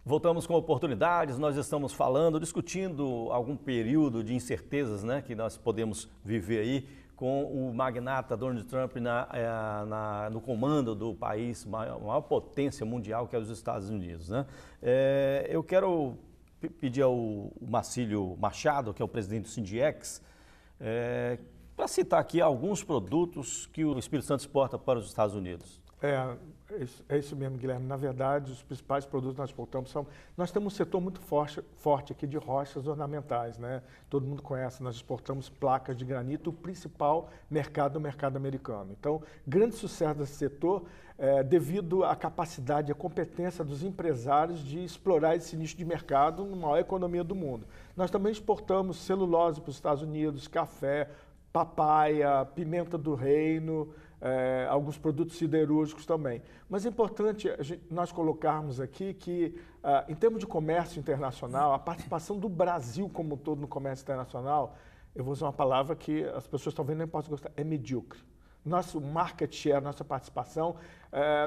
Voltamos com oportunidades, nós estamos falando, discutindo algum período de incertezas, né, que nós podemos viver aí com o magnata Donald Trump no comando do país, maior potência mundial que é os Estados Unidos, né? Eu quero pedir ao Marcílio Machado, que é o presidente do Sindiex, para citar aqui alguns produtos que o Espírito Santo exporta para os Estados Unidos. É isso mesmo, Guilherme. Na verdade, os principais produtos que nós exportamos são... Nós temos um setor muito forte aqui de rochas ornamentais, né? Todo mundo conhece, nós exportamos placas de granito, o principal mercado é o mercado americano. Então, grande sucesso desse setor devido à capacidade, à competência dos empresários de explorar esse nicho de mercado na maior economia do mundo. Nós também exportamos celulose para os Estados Unidos, café, papaya, pimenta do reino, alguns produtos siderúrgicos também. Mas é importante nós colocarmos aqui que, em termos de comércio internacional, a participação do Brasil como um todo no comércio internacional, eu vou usar uma palavra que as pessoas talvez nem possam gostar, é medíocre. Nosso market share, nossa participação,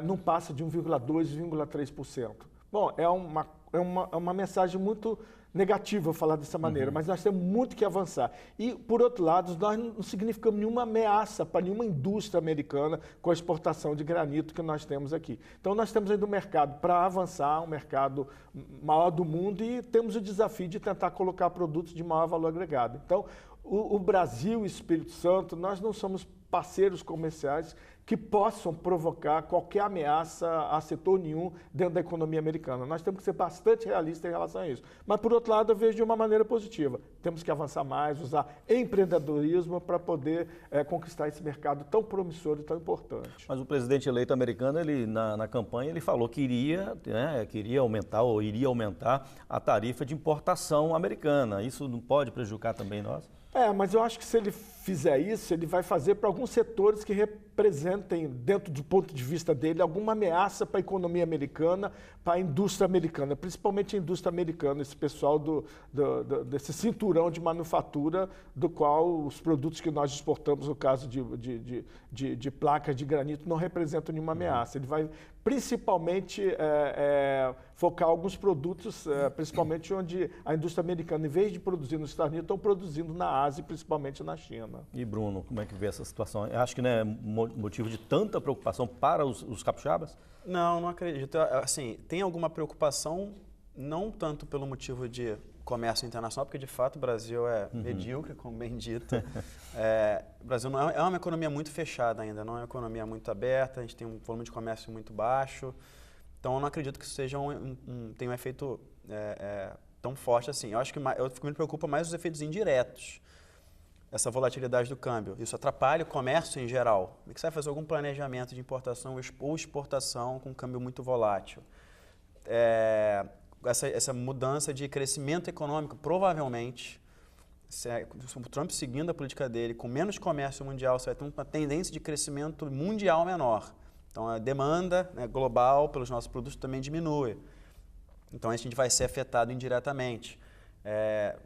não passa de 1,2%, 1,3%. Bom, é uma mensagem muito negativa falar dessa maneira, mas nós temos muito que avançar. E, por outro lado, nós não significamos nenhuma ameaça para nenhuma indústria americana com a exportação de granito que nós temos aqui. Então, nós temos ainda um mercado para avançar, um mercado maior do mundo e temos o desafio de tentar colocar produtos de maior valor agregado. Então, o Brasil e o Espírito Santo, nós não somos parceiros comerciais que possam provocar qualquer ameaça a setor nenhum dentro da economia americana. Nós temos que ser bastante realistas em relação a isso. Mas, por outro lado, eu vejo de uma maneira positiva. Temos que avançar mais, usar empreendedorismo para poder conquistar esse mercado tão promissor e tão importante. Mas o presidente eleito americano, ele, na campanha, ele falou que queria aumentar ou iria aumentar a tarifa de importação americana. Isso não pode prejudicar também nós? Mas eu acho que se ele fizer isso, ele vai fazer para alguns setores que representem, dentro do ponto de vista dele, alguma ameaça para a economia americana, para a indústria americana, principalmente a indústria americana, esse pessoal desse cinturão de manufatura do qual os produtos que nós exportamos, no caso de placas de granito, não representam nenhuma ameaça. Ele vai principalmente focar alguns produtos, principalmente onde a indústria americana, em vez de produzir nos Estados Unidos, estão produzindo na Ásia e principalmente na China. E Bruno, como é que vê essa situação? Eu acho que não é motivo de tanta preocupação para os capixabas? Não acredito. Assim, tem alguma preocupação, não tanto pelo motivo de comércio internacional, porque de fato o Brasil é medíocre, como bem dito. O Brasil não é uma economia muito fechada ainda, não é uma economia muito aberta, a gente tem um volume de comércio muito baixo. Então eu não acredito que isso seja tenha um efeito tão forte assim. Eu acho que me preocupa mais os efeitos indiretos. Essa volatilidade do câmbio, isso atrapalha o comércio em geral. Como é que você vai fazer algum planejamento de importação ou exportação com um câmbio muito volátil? Essa mudança de crescimento econômico, provavelmente, o Trump seguindo a política dele, com menos comércio mundial, você vai ter uma tendência de crescimento mundial menor. Então, a demanda global pelos nossos produtos também diminui. Então, a gente vai ser afetado indiretamente.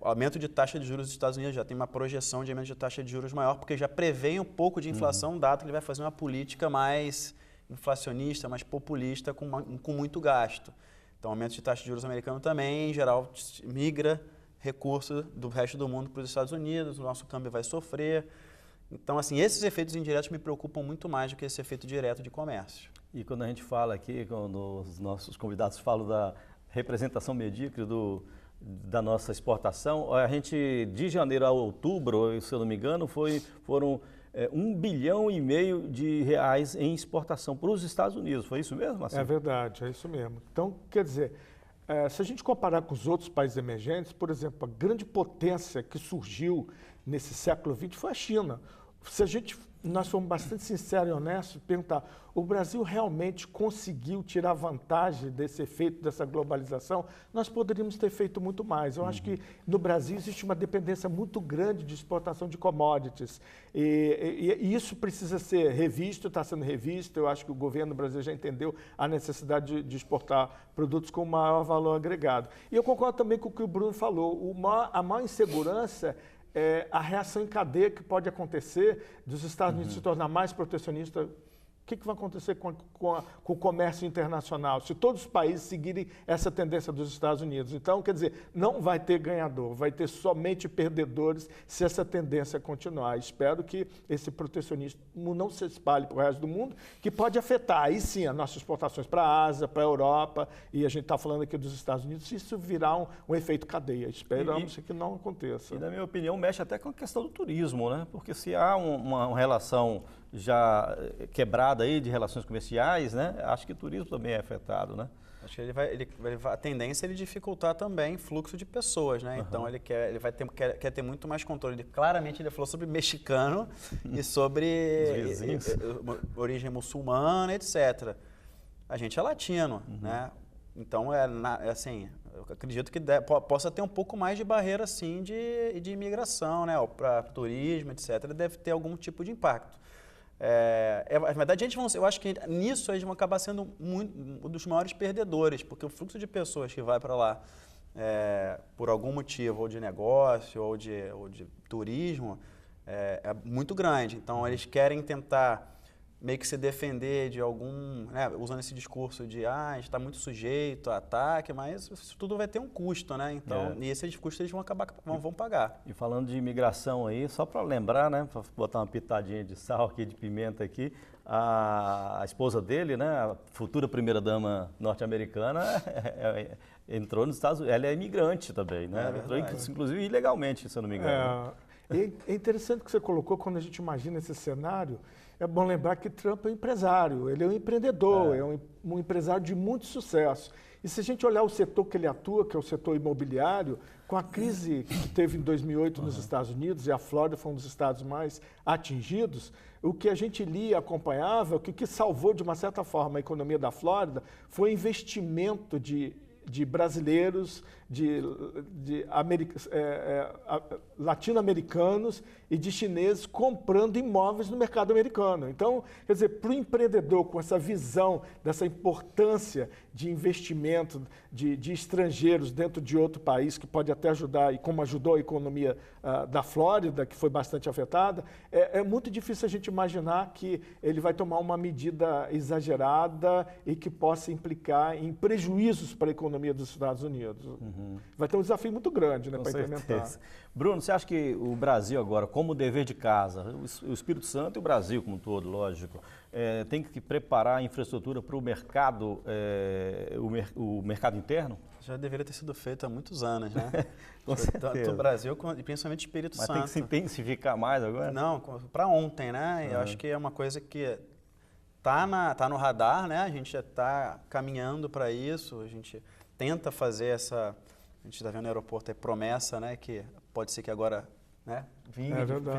O aumento de taxa de juros dos Estados Unidos já tem uma projeção de aumento de taxa de juros maior, porque já prevê um pouco de inflação, dado que ele vai fazer uma política mais inflacionista, mais populista, com muito gasto. Então, o aumento de taxa de juros americano também, em geral, migra recursos do resto do mundo para os Estados Unidos, o nosso câmbio vai sofrer. Então, assim, esses efeitos indiretos me preocupam muito mais do que esse efeito direto de comércio. E quando a gente fala aqui, quando os nossos convidados falam da representação medíocre da nossa exportação, a gente, de janeiro a outubro, se eu não me engano, foram 1,5 bilhão de reais em exportação para os Estados Unidos. Foi isso mesmo, Marcelo? É verdade, é isso mesmo. Então, quer dizer, se a gente comparar com os outros países emergentes, por exemplo, a grande potência que surgiu nesse século XX foi a China. Nós fomos bastante sinceros e honestos, perguntar, o Brasil realmente conseguiu tirar vantagem desse efeito, dessa globalização? Nós poderíamos ter feito muito mais. Eu acho que no Brasil existe uma dependência muito grande de exportação de commodities. E isso precisa ser revisto, está sendo revisto. Eu acho que o governo brasileiro já entendeu a necessidade de exportar produtos com maior valor agregado. E eu concordo também com o que o Bruno falou. A maior insegurança a reação em cadeia que pode acontecer dos Estados Unidos se tornar mais protecionista que vai acontecer com o comércio internacional se todos os países seguirem essa tendência dos Estados Unidos? Então, quer dizer, não vai ter ganhador, vai ter somente perdedores se essa tendência continuar. Espero que esse protecionismo não se espalhe para o resto do mundo, que pode afetar, aí sim, as nossas exportações para a Ásia, para a Europa, e a gente está falando aqui dos Estados Unidos, isso virá um efeito cadeia. Esperamos que não aconteça. E, na minha opinião, mexe até com a questão do turismo, né? Porque se há uma relação já quebrada aí de relações comerciais, né? Acho que o turismo também é afetado, né? Acho que a tendência é ele dificultar também o fluxo de pessoas, né? Então ele vai quer ter muito mais controle. Claramente ele falou sobre mexicano e sobre origem muçulmana, etc. A gente é latino, né? Então assim, eu acredito que possa ter um pouco mais de barreira assim de imigração, né? Para turismo, etc. Deve ter algum tipo de impacto. Na verdade, eu acho que nisso eles vão acabar sendo um dos maiores perdedores, porque o fluxo de pessoas que vai para lá por algum motivo, ou de negócio, ou de turismo, é muito grande. Então, eles querem tentar meio que se defender de algum, né, usando esse discurso de a gente está muito sujeito a ataque, mas isso tudo vai ter um custo, né? Então, e esses custos eles vão pagar. E falando de imigração aí, só para lembrar, né, para botar uma pitadinha de sal aqui, de pimenta aqui, a esposa dele, né, a futura primeira-dama norte-americana, entrou nos Estados Unidos, ela é imigrante também, né? Entrou, inclusive, ilegalmente, se eu não me engano. É interessante que você colocou, quando a gente imagina esse cenário, é bom lembrar que Trump é um empresário, ele é um empreendedor, é um empresário de muito sucesso. E se a gente olhar o setor que ele atua, que é o setor imobiliário, com a crise que teve em 2008 nos Estados Unidos, e a Flórida foi um dos estados mais atingidos, o que a gente lia e acompanhava, o que salvou de uma certa forma a economia da Flórida foi o investimento de brasileiros, latino-americanos e de chineses comprando imóveis no mercado americano. Então, quer dizer, para o empreendedor com essa visão dessa importância de investimento de estrangeiros dentro de outro país, que pode até ajudar, e como ajudou a economia da Flórida, que foi bastante afetada, é muito difícil a gente imaginar que ele vai tomar uma medida exagerada e que possa implicar em prejuízos para a economia dos Estados Unidos. Vai ter um desafio muito grande, né, para implementar. Bruno, você acha que o Brasil agora, como dever de casa, o Espírito Santo e o Brasil como um todo, lógico, tem que preparar a infraestrutura para o mercado, o mercado interno? Já deveria ter sido feito há muitos anos, né? Com certeza. Tanto o Brasil, e principalmente o Espírito Santo. Mas tem que se intensificar mais agora? Não, para ontem, né? Eu acho que é uma coisa que tá no radar, né? A gente já está caminhando para isso, a gente tenta fazer essa... A gente está vendo no aeroporto, promessa, né? Que pode ser que agora, né, vingue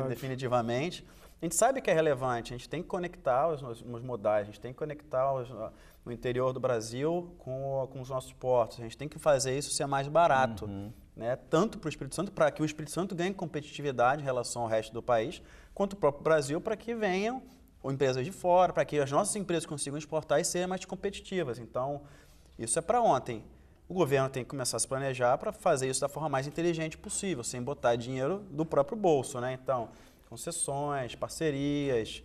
definitivamente. A gente sabe que é relevante, a gente tem que conectar os modais, a gente tem que conectar o interior do Brasil com os nossos portos, a gente tem que fazer isso ser mais barato, né? Tanto para o Espírito Santo, para que o Espírito Santo ganhe competitividade em relação ao resto do país, quanto o próprio Brasil, para que venham empresas de fora, para que as nossas empresas consigam exportar e serem mais competitivas. Então, isso é para ontem. O governo tem que começar a se planejar para fazer isso da forma mais inteligente possível, sem botar dinheiro do próprio bolso, né? Então, concessões, parcerias,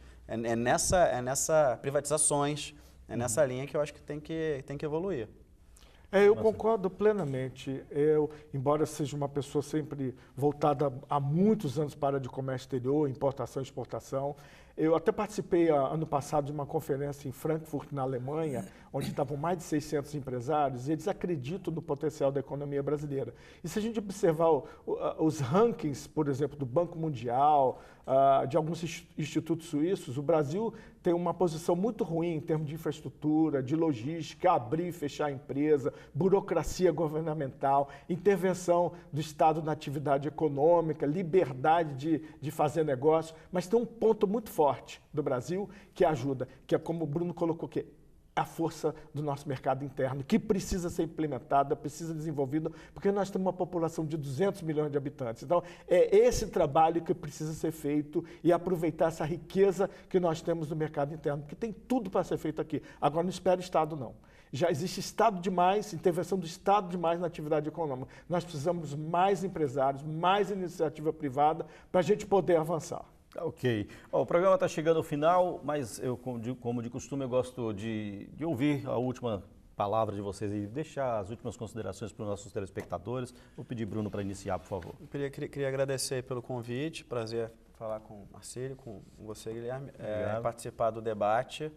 privatizações, é nessa linha que eu acho que tem que evoluir. Eu concordo plenamente. Eu, embora seja uma pessoa sempre voltada há muitos anos para a área de comércio exterior, importação e exportação, eu até participei ano passado de uma conferência em Frankfurt, na Alemanha, onde estavam mais de 600 empresários, e eles acreditam no potencial da economia brasileira. E se a gente observar os rankings, por exemplo, do Banco Mundial, de alguns institutos suíços, o Brasil tem uma posição muito ruim em termos de infraestrutura, de logística, abrir e fechar a empresa, burocracia governamental, intervenção do Estado na atividade econômica, liberdade de fazer negócio, mas tem um ponto muito forte do Brasil que ajuda, que é como o Bruno colocou aqui, a força do nosso mercado interno, que precisa ser implementada, precisa ser desenvolvida, porque nós temos uma população de 200 milhões de habitantes. Então, é esse trabalho que precisa ser feito e aproveitar essa riqueza que nós temos no mercado interno, porque tem tudo para ser feito aqui. Agora, não espera o Estado, não. Já existe Estado demais, intervenção do Estado demais na atividade econômica. Nós precisamos mais empresários, mais iniciativa privada para a gente poder avançar. Ok. Ó, o programa está chegando ao final, mas eu, como de costume, eu gosto de ouvir a última palavra de vocês e deixar as últimas considerações para os nossos telespectadores. Vou pedir Bruno para iniciar, por favor. Eu queria agradecer pelo convite, prazer falar com o Marcílio, com você, Guilherme, participar do debate.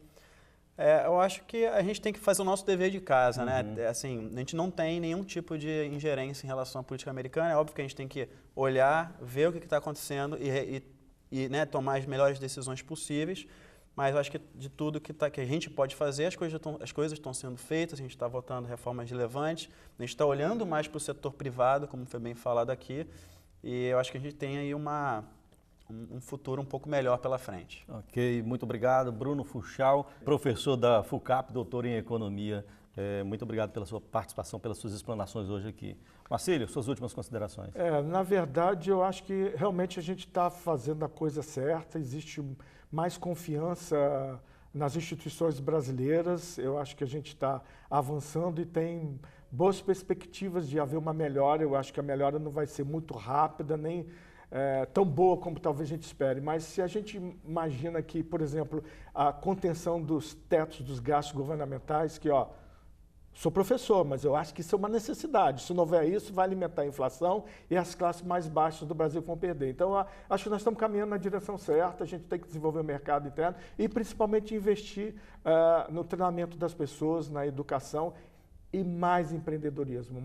Eu acho que a gente tem que fazer o nosso dever de casa, né? Assim, a gente não tem nenhum tipo de ingerência em relação à política americana. É óbvio que a gente tem que olhar, ver o que está acontecendo e né, tomar as melhores decisões possíveis. Mas eu acho que de tudo que a gente pode fazer, as coisas estão sendo feitas, a gente está votando reformas relevantes, a gente está olhando mais para o setor privado, como foi bem falado aqui, e eu acho que a gente tem aí um futuro um pouco melhor pela frente. Ok, muito obrigado. Bruno Fuchal, professor da FUCAP, doutor em Economia. Muito obrigado pela sua participação, pelas suas explanações hoje aqui. Marcílio, suas últimas considerações. Na verdade, eu acho que realmente a gente está fazendo a coisa certa, existe mais confiança nas instituições brasileiras, eu acho que a gente está avançando e tem boas perspectivas de haver uma melhora. Eu acho que a melhora não vai ser muito rápida, nem tão boa como talvez a gente espere, mas se a gente imagina que, por exemplo, a contenção dos tetos dos gastos governamentais, que, sou professor, mas eu acho que isso é uma necessidade. Se não houver isso, vai alimentar a inflação e as classes mais baixas do Brasil vão perder. Então, acho que nós estamos caminhando na direção certa, a gente tem que desenvolver o mercado interno e, principalmente, investir no treinamento das pessoas, na educação e mais empreendedorismo,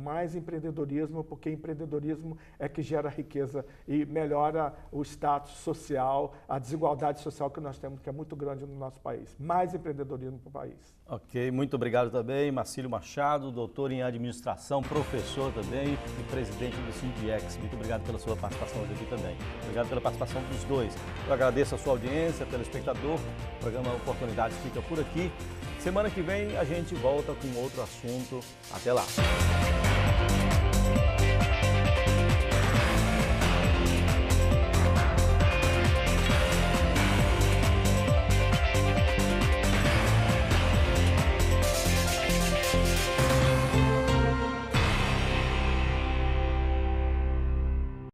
porque empreendedorismo é que gera riqueza e melhora o status social, a desigualdade social que nós temos, que é muito grande no nosso país. Mais empreendedorismo para o país. Ok, muito obrigado também, Marcílio Machado, doutor em administração, professor também e presidente do Sindiex. Muito obrigado pela sua participação hoje aqui também. Obrigado pela participação dos dois. Eu agradeço a sua audiência, telespectador. O programa Oportunidades fica por aqui. Semana que vem a gente volta com outro assunto. Até lá!